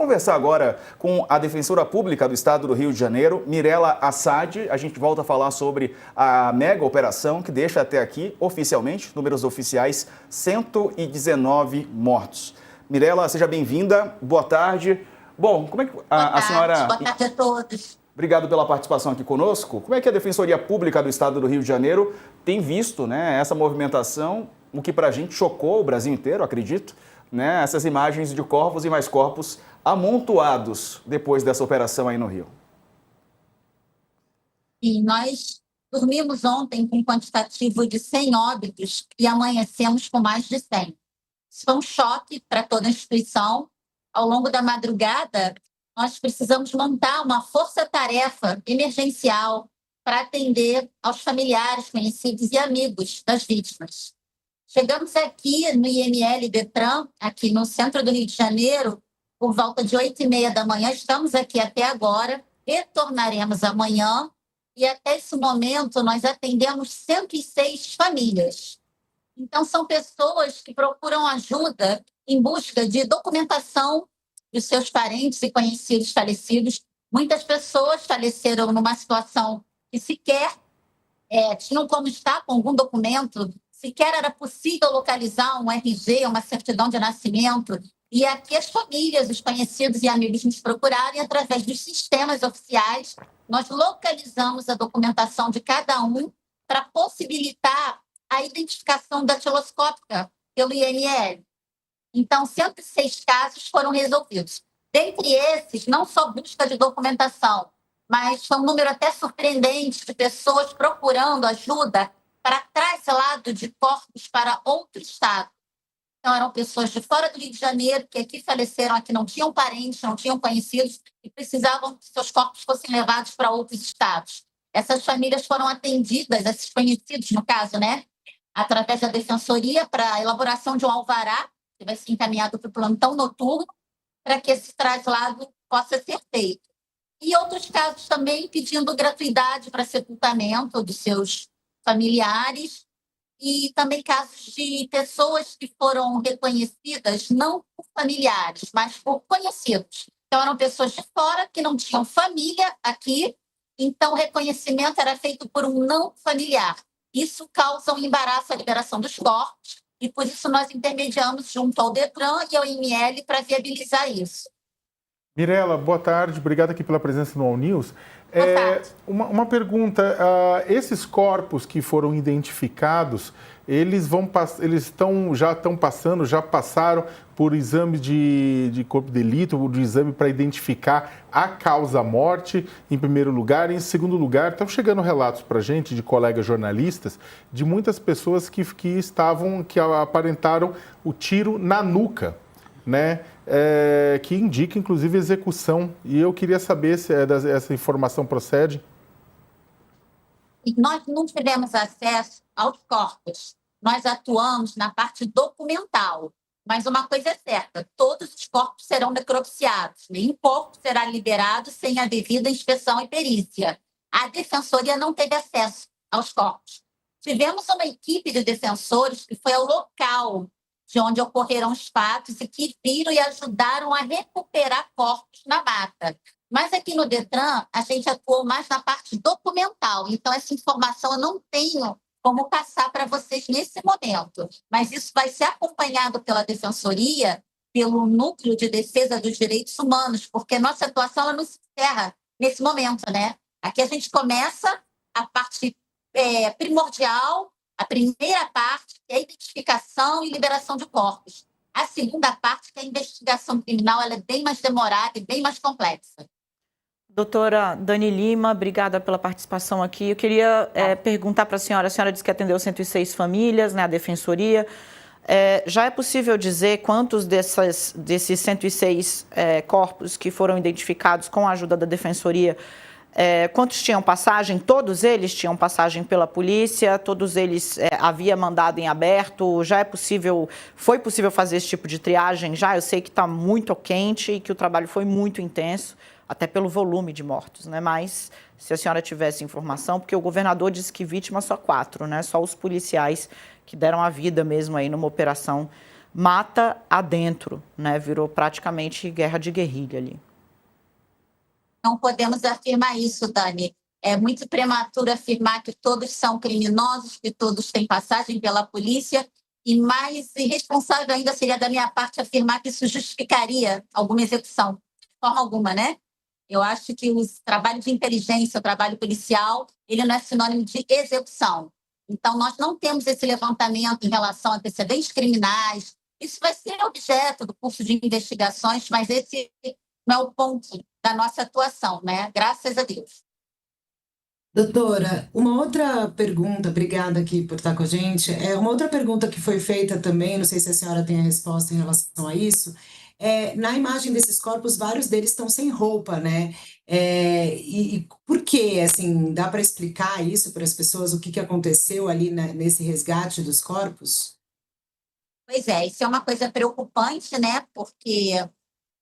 conversar agora com a defensora pública do estado do Rio de Janeiro, Mirela Assad. A gente volta a falar sobre a mega operação que deixa até aqui, oficialmente, números oficiais, 119 mortos. Mirela, seja bem-vinda. Boa tarde. Bom, como é que a senhora... Boa tarde a todos. Obrigado pela participação aqui conosco. Como é que a Defensoria Pública do Estado do Rio de Janeiro tem visto, né, essa movimentação, o que para a gente chocou o Brasil inteiro, acredito, né, essas imagens de corpos e mais corpos amontoados depois dessa operação aí no Rio? E nós dormimos ontem com um quantitativo de 100 óbitos e amanhecemos com mais de 100. Isso foi um choque para toda a instituição. Ao longo da madrugada, nós precisamos montar uma força-tarefa emergencial para atender aos familiares, conhecidos e amigos das vítimas. Chegamos aqui no IML Detran, aqui no centro do Rio de Janeiro, por volta de 8h30 da manhã. Estamos aqui até agora, retornaremos amanhã e até esse momento nós atendemos 106 famílias. Então, são pessoas que procuram ajuda em busca de documentação dos seus parentes e conhecidos falecidos. Muitas pessoas faleceram numa situação que sequer tinham como estar com algum documento, sequer era possível localizar um RG, uma certidão de nascimento. E aqui as famílias, os conhecidos e amigos nos procuraram e, através dos sistemas oficiais, nós localizamos a documentação de cada um para possibilitar a identificação datiloscópica pelo IML. Então, 106 casos foram resolvidos. Dentre esses, não só busca de documentação, mas foi um número até surpreendente de pessoas procurando ajuda para traslado de corpos para outro estado. Então, eram pessoas de fora do Rio de Janeiro que aqui faleceram, aqui não tinham parentes, não tinham conhecidos e precisavam que seus corpos fossem levados para outros estados. Essas famílias foram atendidas, esses conhecidos, no caso, né, através da Defensoria, para a elaboração de um alvará, que vai ser encaminhado para o plantão noturno, para que esse traslado possa ser feito. E outros casos também pedindo gratuidade para sepultamento de seus familiares, e também casos de pessoas que foram reconhecidas não por familiares, mas por conhecidos. Então, eram pessoas de fora que não tinham família aqui, então o reconhecimento era feito por um não familiar. Isso causa um embaraço à liberação dos corpos, e por isso nós intermediamos junto ao Detran e ao IML para viabilizar isso. Mirela, boa tarde. Obrigado aqui pela presença no All News. Uma pergunta, esses corpos que foram identificados, já passaram por exame de corpo de delito, de exame para identificar a causa-morte, em primeiro lugar. Em segundo lugar, estão chegando relatos para a gente, de colegas jornalistas, de muitas pessoas que aparentaram o tiro na nuca, né? Que indica, inclusive, execução. E eu queria saber se essa informação procede. Nós não tivemos acesso aos corpos. Nós atuamos na parte documental. Mas uma coisa é certa, todos os corpos serão necropsiados. Nenhum corpo será liberado sem a devida inspeção e perícia. A Defensoria não teve acesso aos corpos. Tivemos uma equipe de defensores que foi ao local de onde ocorreram os fatos e que viram e ajudaram a recuperar corpos na mata. Mas aqui no Detran, a gente atuou mais na parte documental. Então, essa informação eu não tenho como passar para vocês nesse momento. Mas isso vai ser acompanhado pela Defensoria, pelo Núcleo de Defesa dos Direitos Humanos, porque nossa atuação ela não se encerra nesse momento, né? Aqui a gente começa a parte primordial, a primeira parte, que é a identificação e liberação de corpos. A segunda parte, que é a investigação criminal, ela é bem mais demorada e bem mais complexa. Doutora Dani Lima, obrigada pela participação aqui. Eu queria perguntar para a senhora disse que atendeu 106 famílias, né, a Defensoria. Já é possível dizer quantos desses 106 corpos que foram identificados com a ajuda da Defensoria, quantos tinham passagem? Todos eles tinham passagem pela polícia? Todos eles havia mandado em aberto? Foi possível fazer esse tipo de triagem já? Eu sei que está muito quente e que o trabalho foi muito intenso, até pelo volume de mortos, né? Mas se a senhora tivesse informação, porque o governador disse que vítimas só 4, né? Só os policiais que deram a vida mesmo aí numa operação mata adentro, né? Virou praticamente guerra de guerrilha ali. Não podemos afirmar isso, Dani. É muito prematuro afirmar que todos são criminosos, que todos têm passagem pela polícia, e mais irresponsável ainda seria da minha parte afirmar que isso justificaria alguma execução. De forma alguma, né? Eu acho que o trabalho de inteligência, o trabalho policial, ele não é sinônimo de execução. Então, nós não temos esse levantamento em relação a antecedentes criminais. Isso vai ser objeto do curso de investigações, mas esse não é o ponto da nossa atuação, né? Graças a Deus. Doutora, uma outra pergunta, obrigada aqui por estar com a gente. Uma outra pergunta que foi feita também, não sei se a senhora tem a resposta em relação a isso. Na imagem desses corpos, vários deles estão sem roupa, né? E por quê? Assim, dá para explicar isso para as pessoas, o que aconteceu ali nesse resgate dos corpos? Pois é, isso é uma coisa preocupante, né? Porque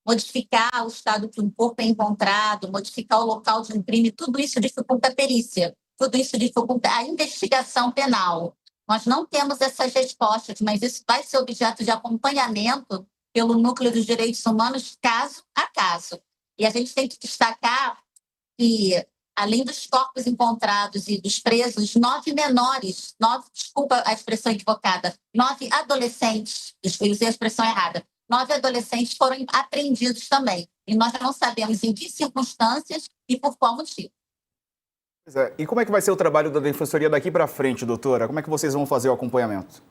modificar o estado que um corpo é encontrado, modificar o local de um crime, tudo isso dificulta a perícia, tudo isso dificulta a investigação penal. Nós não temos essas respostas, mas isso vai ser objeto de acompanhamento pelo Núcleo dos Direitos Humanos, caso a caso. E a gente tem que destacar que, além dos corpos encontrados e dos presos, 9 menores, desculpa a expressão equivocada, 9 adolescentes, eu usei a expressão errada, 9 adolescentes foram apreendidos também. E nós não sabemos em que circunstâncias e por qual motivo. Pois é. E como é que vai ser o trabalho da Defensoria daqui para frente, doutora? Como é que vocês vão fazer o acompanhamento?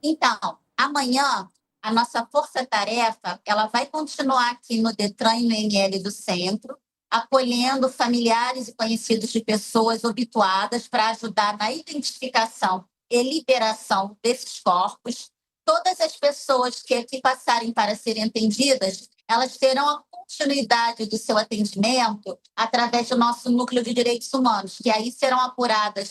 Então, amanhã, a nossa força-tarefa ela vai continuar aqui no DETRAN e no ML do Centro, acolhendo familiares e conhecidos de pessoas obituadas para ajudar na identificação e liberação desses corpos. Todas as pessoas que aqui passarem para serem atendidas, elas terão a continuidade do seu atendimento através do nosso Núcleo de Direitos Humanos, que aí será apurada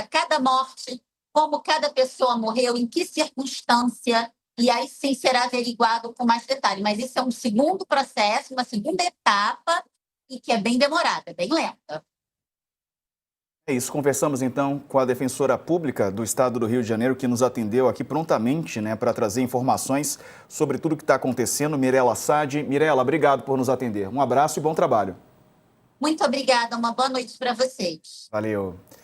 cada morte, como cada pessoa morreu, em que circunstância, e aí sim será averiguado com mais detalhe. Mas isso é um segundo processo, uma segunda etapa, e que é bem demorada, bem lenta. É isso, conversamos então com a defensora pública do Estado do Rio de Janeiro, que nos atendeu aqui prontamente, né, para trazer informações sobre tudo o que está acontecendo, Mirela Assad. Mirela, obrigado por nos atender. Um abraço e bom trabalho. Muito obrigada, uma boa noite para vocês. Valeu.